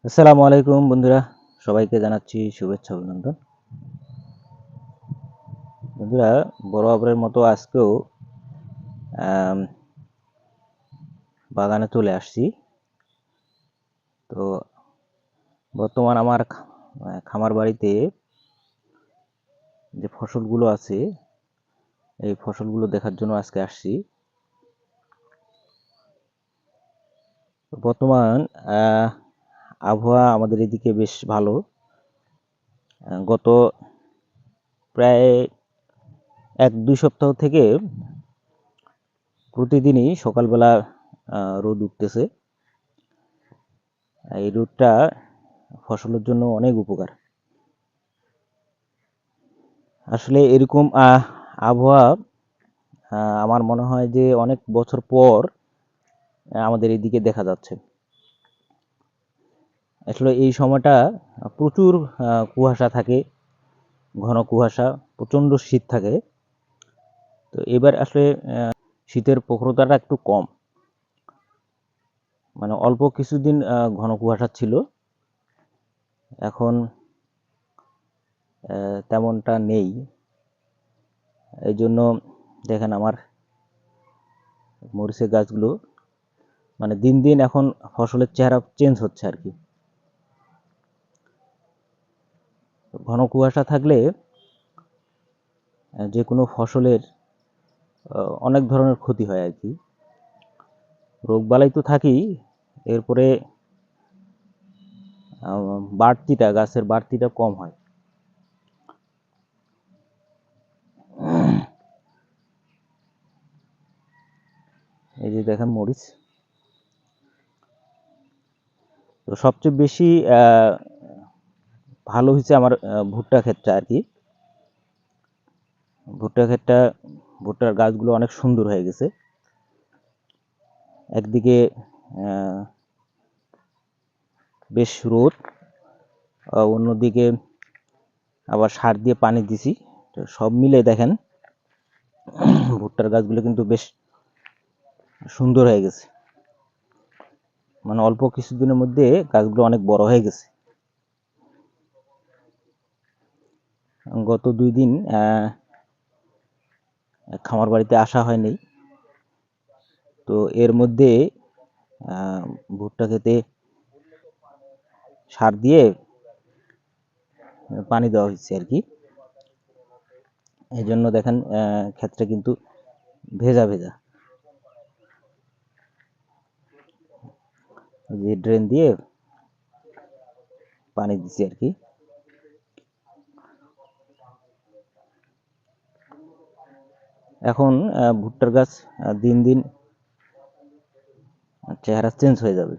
আসসালামু আলাইকুম বন্ধুরা, সবাইকে জানাচ্ছি শুভেচ্ছা অভিনন্দন। বন্ধুরা, বরাবরের মতো আজকেও আম, বাগানে চলে আসছি। তো বর্তমান আমার খামার বাড়িতে যে ফসলগুলো আছে এই ফসলগুলো দেখার জন্য আজকে আসছি। তো বর্তমান আবহাওয়া আমাদের এদিকে বেশ ভালো। গত প্রায় 1-2 সপ্তাহ থেকে প্রতিদিনই সকালবেলা রোদ উঠতেছে। এই রোদটা ফসলের জন্য অনেক উপকার। আসলে এরকম আবহাওয়া আমার মনে হয় যে অনেক বছর পর আমাদের এইদিকে দেখা যাচ্ছে। আসলে এই সময়টা প্রচুর কুয়াশা থাকে, ঘন কুয়াশা, প্রচণ্ড শীত থাকে। তো এবার আসলে শীতের প্রখরতাটা একটু কম, মানে অল্প কিছুদিন ঘন কুয়াশা ছিল, এখন তেমনটা নেই। এই জন্য দেখেন আমার মরিচের গাছগুলো মানে দিন দিন এখন ফসলের চেহারা চেঞ্জ হচ্ছে আর কি। ঘন কুয়াশা থাকলে যে কোনো ফসলের অনেক ধরনের ক্ষতি হয় আর কি। রোগবালাই তো থাকেই, এরপরে গাছের বাড়তিটা কম হয়। এই যে দেখেন মরিচ। তো সবচেয়ে বেশি ভালো হয়েছে আমার ভুট্টা ক্ষেতটা আর কি। ভুট্টার গাছগুলো অনেক সুন্দর হয়ে গেছে। একদিকে বেশ রোদ, অন্যদিকে আবার সার দিয়ে পানি দিছি। তো সব মিলে দেখেন ভুট্টার গাছগুলো কিন্তু বেশ সুন্দর হয়ে গেছে, মানে অল্প কিছুদিনের মধ্যে গাছগুলো অনেক বড় হয়ে গেছে। গত 2 দিন খামার বাড়িতে আসা হয়নি। তো এর মধ্যে ভুট্টা খেতে সার দিয়ে পানি দেওয়া হয়েছে আর কি। এই জন্য দেখেন ক্ষেতটা কিন্তু ভেজা ভেজা, যে ড্রেন দিয়ে পানি দিচ্ছি আর কি। এখন ভুট্টার গাছ দিন দিন চেহারা চেঞ্জ হয়ে যাবে।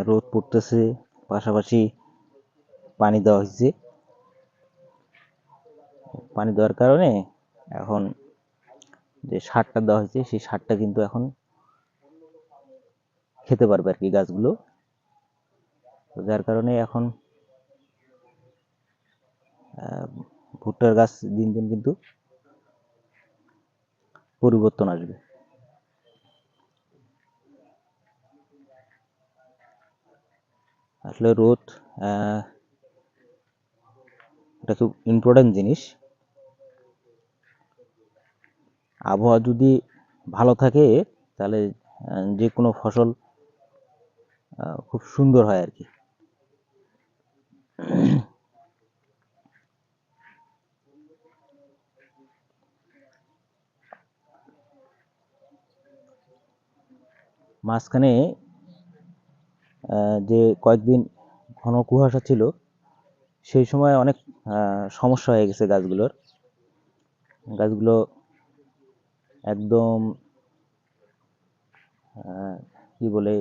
রোদ পড়তেছে, পাশাপাশি পানি দেওয়া হয়েছে। পানি দেওয়ার কারণে এখন যে সারটা দেওয়া হয়েছে সেই সারটা কিন্তু এখন খেতে পারবে আর কি গাছগুলো। যার কারণে এখন ভুট্টার গাছ দিন দিন কিন্তু পরিবর্তন আসবে। আসলে রোদ এটা খুব ইম্পর্টেন্ট জিনিস। আবহাওয়া যদি ভালো থাকে তাহলে যে কোনো ফসল খুব সুন্দর হয় আর কি। মাঝখানে যে কয়েকদিন ঘন কুয়াশা ছিল সেই সময় অনেক সমস্যা হয়ে গেছে গাছগুলোর। গাছগুলো একদম কি বলে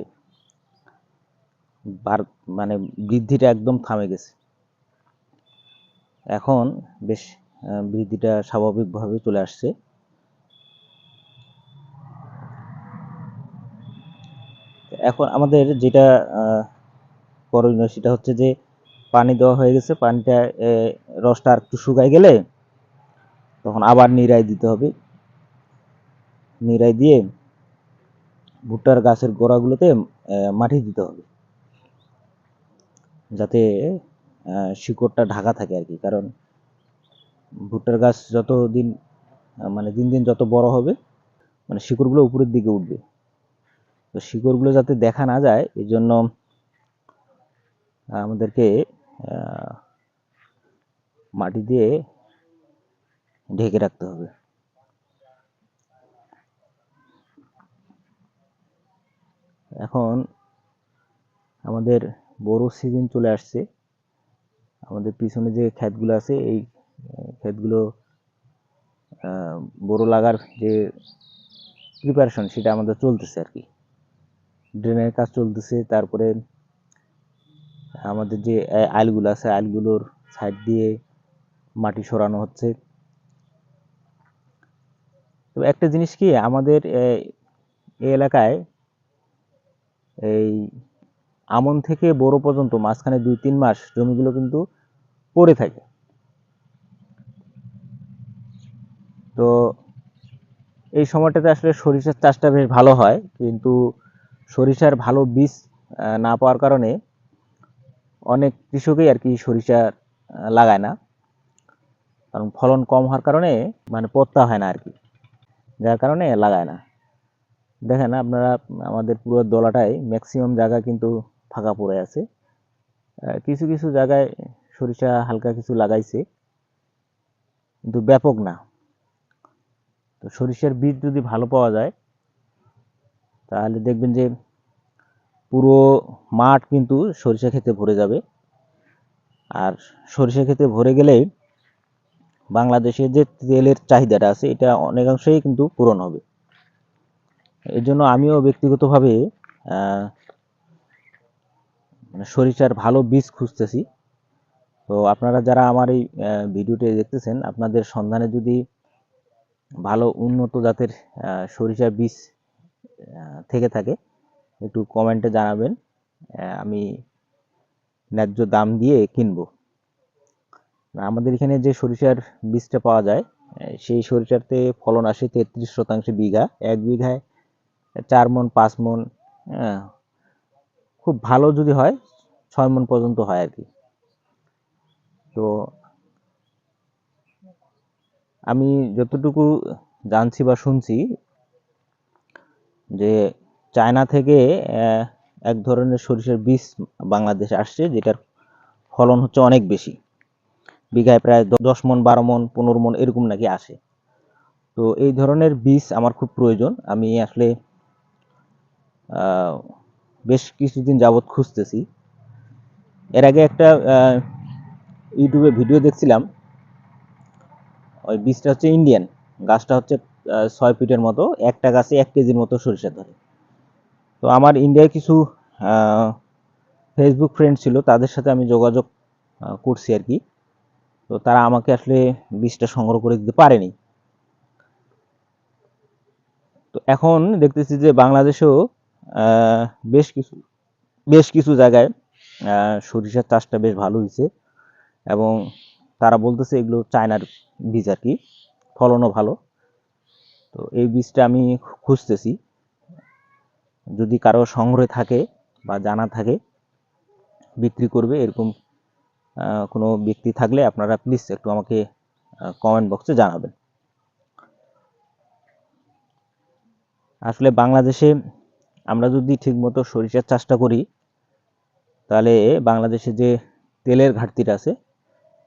মানে বৃদ্ধিটা একদম থামে গেছে। এখন বেশ বৃদ্ধিটা স্বাভাবিকভাবে চলে আসছে। এখন আমাদের যেটা করণীয় সেটা হচ্ছে যে পানি দেওয়া হয়ে গেছে, পানিটা রসটা আর একটু শুকায় গেলে তখন আবার নিড়াই দিতে হবে। নিড়াই দিয়ে ভুট্টার গাছের গোড়াগুলোতে মাটি দিতে হবে, যাতে শিকড়টা ঢাকা থাকে আর কি। কারণ ভুট্টার গাছ যত দিন মানে দিন দিন যত বড় হবে, মানে শিকড়গুলো উপরের দিকে উঠবে। তো শিকড়গুলো যাতে দেখা না যায়, এই জন্য আমাদেরকে মাটি দিয়ে ঢেকে রাখতে হবে। এখন আমাদের বড় সিজন চলে আসছে। আমাদের পিছনে যে ক্ষেতগুলো আছে, এই ক্ষেতগুলো বড় লাগার যে প্রিপারেশন সেটা আমাদের চলতেছে আর কি। ড্রেনের কাজ চলতেছে, তারপরে আমাদের যে আইলগুলো আছে, আইলগুলোর সাইড দিয়ে মাটি সরানো হচ্ছে। তো একটা জিনিস কি, আমাদের এই এলাকায় এই আমন থেকে বড় পর্যন্ত মাঝখানে 2-3 মাস জমিগুলো কিন্তু পড়ে থাকে। তো এই সময়টাতে আসলে সরিষার চাষটা বেশ ভালো হয়, কিন্তু সরিষার ভালো বীজ না পাওয়ার কারণে অনেক কৃষকই আর কি সরিষা লাগায় না। কারণ ফলন কম হওয়ার কারণে মানে পত্তা হয় না আর কি, যার কারণে লাগায় না। দেখেন আপনারা, আমাদের পুরো দলাটায় ম্যাক্সিমাম জায়গা কিন্তু ফাঁকা পড়ে আছে। কিছু কিছু জায়গায় সরিষা হালকা কিছু লাগাইছে, কিন্তু ব্যাপক না। তো সরিষার বীজ যদি ভালো পাওয়া যায়, তাহলে দেখবেন যে পুরো মাঠ কিন্তু সরিষা ক্ষেতে ভরে যাবে। আর সরিষা ক্ষেতে ভরে গেলেই বাংলাদেশে যে তেলের চাহিদাটা আছে, এটা অনেকাংশেই কিন্তু পূরণ হবে। এই জন্য আমিও ব্যক্তিগতভাবে সরিষার ভালো বীজ খুঁজতেছি। তো আপনারা যারা আমার এই ভিডিওটি দেখতেছেন, আপনাদের সন্ধানে যদি ভালো উন্নত জাতের সরিষার বীজ থেকে থাকে, একটু কমেন্টে জানাবেন। আমি ন্যায্য দাম দিয়ে কিনবো। আমাদের এখানে যে সরিষার বীজটা পাওয়া যায়, সেই সরিষাতে ফলন আসে 33% বিঘা। 1 বিঘায় 4 মণ 5 মণ, খুব ভালো যদি হয় 6 মণ পর্যন্ত হয় আর কি। তো আমি যতটুকু জানছি বা শুনছি, যে চায়না থেকে এক ধরনের সরিষার বীজ বাংলাদেশে আসছে, যেটার ফলন হচ্ছে অনেক বেশি। বিঘায় প্রায় 10 মণ 12 মণ 15 মণ এরকম নাকি আসে। তো এই ধরনের বীজ আমার খুব প্রয়োজন। আমি আসলে বেশ কিছুদিন যাবৎ খুঁজতেছি। এর আগে একটা ইউটিউবে ভিডিও দেখছিলাম, ওই বীজটা হচ্ছে ইন্ডিয়ান, গাছটা হচ্ছে 6 ফিটের মতো, একটা গাছে 1 কেজির মতো সরিষা ধরে। তো আমার ইন্ডিয়ায় কিছু ফেসবুক ফ্রেন্ড ছিল, তাদের সাথে আমি যোগাযোগ করছি আর কি। তো তারা আমাকে আসলে বীজটা সংগ্রহ করে দিতে পারেনি। তো এখন দেখতেছি যে বাংলাদেশেও বেশ কিছু জায়গায় সরিষার চাষটা বেশ ভালো হয়েছে, এবং তারা বলতেছে এগুলো চায়নার বীজ আর কি, ফলনও ভালো। তো এই বীজটা আমি খুঁজতেছি, যদি কারো সংগ্রহে থাকে বা জানা থাকে বিক্রি করবে এরকম কোনো ব্যক্তি থাকলে আপনারা প্লিজ একটু আমাকে কমেন্ট বক্সে জানাবেন। আসলে বাংলাদেশে আমরা যদি ঠিকমতো সরিষার চাষটা করি, তাহলে বাংলাদেশে যে তেলের ঘাটতিটা আছে,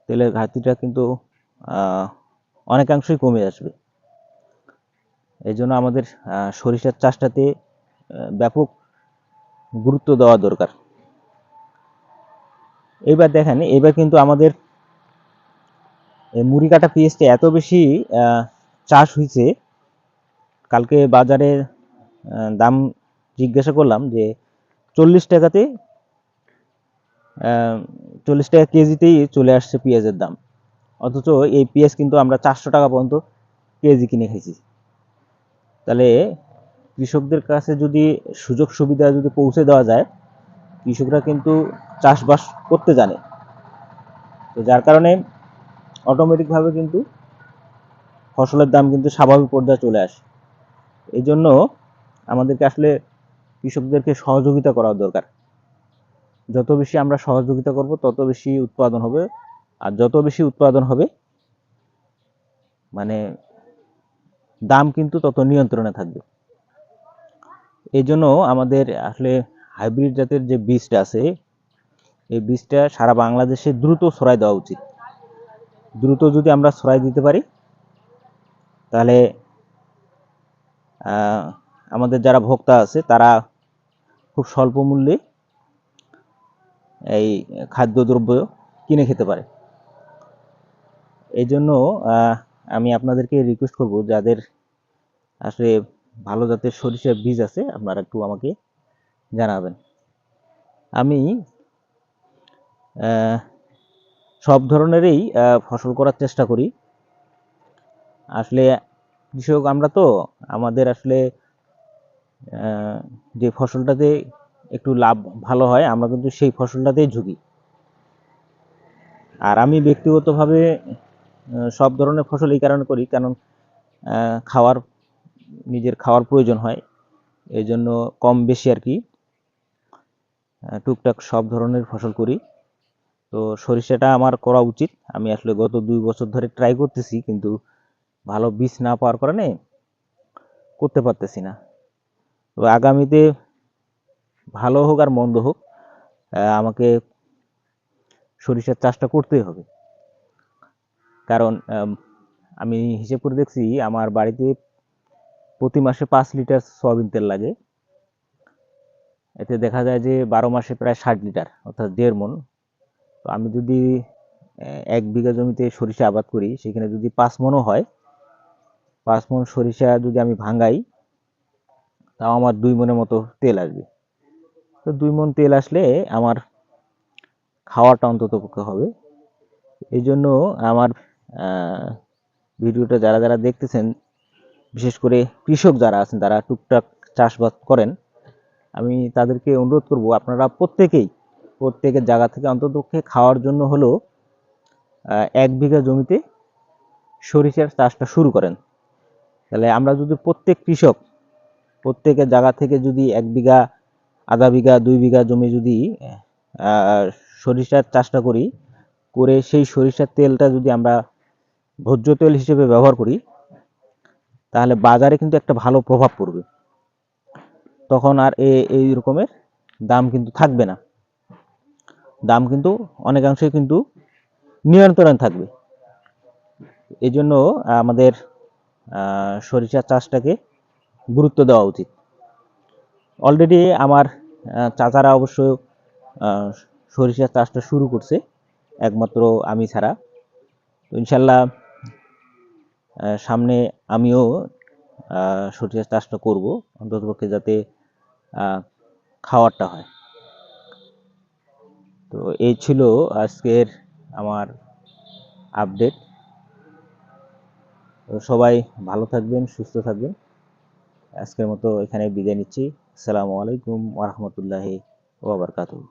তেলের ঘাটতিটা কিন্তু অনেকাংশই কমে আসবে। এই জন্য আমাদের সরিষার চাষটাতে ব্যাপক গুরুত্ব দেওয়া দরকার। এবার দেখেন, এবার কিন্তু আমাদের মুড়ি কাটা পেঁয়াজটা এত বেশি চাষ হয়েছে, কালকে বাজারে দাম জিজ্ঞাসা করলাম যে 40 টাকাতে 40 টাকা কেজিতেই চলে আসছে পেঁয়াজের দাম। অথচ এই পেঁয়াজ কিন্তু আমরা 400 টাকা পর্যন্ত কেজি কিনে খাইছি। তাহলে কৃষকদের কাছে যদি সুযোগ সুবিধা যদি পৌঁছে দেওয়া যায়, কৃষকরা কিন্তু চাষবাস করতে জানে। তো যার কারণে অটোমেটিকভাবে কিন্তু ফসলের দাম কিন্তু স্বাভাবিক পর্যায়ে চলে আসে। এই জন্য আমাদেরকে আসলে কৃষকদেরকে সহযোগিতা করা দরকার। যত বেশি আমরা সহযোগিতা করব তত বেশি উৎপাদন হবে, আর যত বেশি উৎপাদন হবে মানে দাম কিন্তু তত নিয়ন্ত্রণে থাকবে। এই জন্য আমাদের আসলে হাইব্রিড জাতের যে বীজটা আছে, এই বীজটা সারা বাংলাদেশে দ্রুত ছড়াই দেওয়া উচিত। দ্রুত যদি আমরা ছড়াই দিতে পারি তাহলে আমাদের যারা ভোক্তা আছে তারা খুব স্বল্প মূল্যে এই খাদ্যদ্রব্য কিনে খেতে পারে। এই জন্য আমি আপনাদেরকে রিকোয়েস্ট করব, যাদের আসলে ভালো জাতের সরিষার বীজ আছে আপনারা একটু আমাকে জানাবেন। আমি সব ধরনেরই ফসল করার চেষ্টা করি। আসলে কৃষক আমরা তো, আমাদের আসলে যে ফসলটাতে একটু লাভ ভালো হয় আমরা কিন্তু সেই ফসলটাতেই ঝুঁকি। আর আমি ব্যক্তিগতভাবে সব ধরনের ফসল এই কারণে করি, কারণ নিজের খাওয়ার প্রয়োজন হয়, এই জন্য কম বেশি আর কি টুকটাক সব ধরনের ফসল করি। তো সরিষাটা আমার করা উচিত। আমি আসলে গত 2 বছর ধরে ট্রাই করতেছি, কিন্তু ভালো বীজ না পাওয়ার কারণে করতে পারতেছি না। তো আগামীতে ভালো হোক আর মন্দ হোক আমাকে সরিষার চাষটা করতেই হবে। কারণ আমি হিসেব করে দেখছি আমার বাড়িতে প্রতি মাসে 5 লিটার সয়াবিন তেল লাগে। এতে দেখা যায় যে 12 মাসে প্রায় 60 লিটার, অর্থাৎ 1.5 মণ। তো আমি যদি 1 বিঘা জমিতে সরিষা আবাদ করি, সেখানে যদি 5 মণও হয়, 5 মণ সরিষা যদি আমি ভাঙাই, তাও আমার 2 মণের মতো তেল আসবে। তো 2 মণ তেল আসলে আমার খাওয়াটা অন্তত পক্ষে হবে। এই জন্য আমার ভিডিওটা যারা যারা দেখতেছেন, বিশেষ করে কৃষক যারা আছেন, তারা টুকটাক চাষবাস করেন, আমি তাদেরকে অনুরোধ করব আপনারা প্রত্যেকের জায়গা থেকে অন্ততপক্ষে খাওয়ার জন্য হলো 1 বিঘা জমিতে সরিষার চাষটা শুরু করেন। তাহলে আমরা যদি প্রত্যেক কৃষক প্রত্যেকের জায়গা থেকে যদি 1 বিঘা, আধা বিঘা, 2 বিঘা জমি যদি সরিষার চাষটা করে সেই সরিষার তেলটা যদি আমরা ভোজ্য তেল হিসেবে ব্যবহার করি, তাহলে বাজারে কিন্তু একটা ভালো প্রভাব পড়বে। তখন আর এই রকমের দাম কিন্তু থাকবে না, দাম কিন্তু অনেকাংশে কিন্তু নিয়ন্ত্রণে থাকবে। এই জন্য আমাদের সরিষা চাষটাকে গুরুত্ব দেওয়া উচিত। অলরেডি আমার চাচারা অবশ্য সরিষা চাষটা শুরু করছে, একমাত্র আমি ছাড়া। তো ইনশাল্লাহ সামনে আমিও সরিষা চাষটা করব, অন্ততপক্ষে যাতে খাওয়ারটা হয়। তো এই ছিল আজকের আমার আপডেট। তো সবাই ভালো থাকবেন, সুস্থ থাকবেন। আজকের মতো এখানে বিদায় নিচ্ছি। আসসালামু আলাইকুম ওয়া রাহমাতুল্লাহি ওয়া বারাকাতুহু।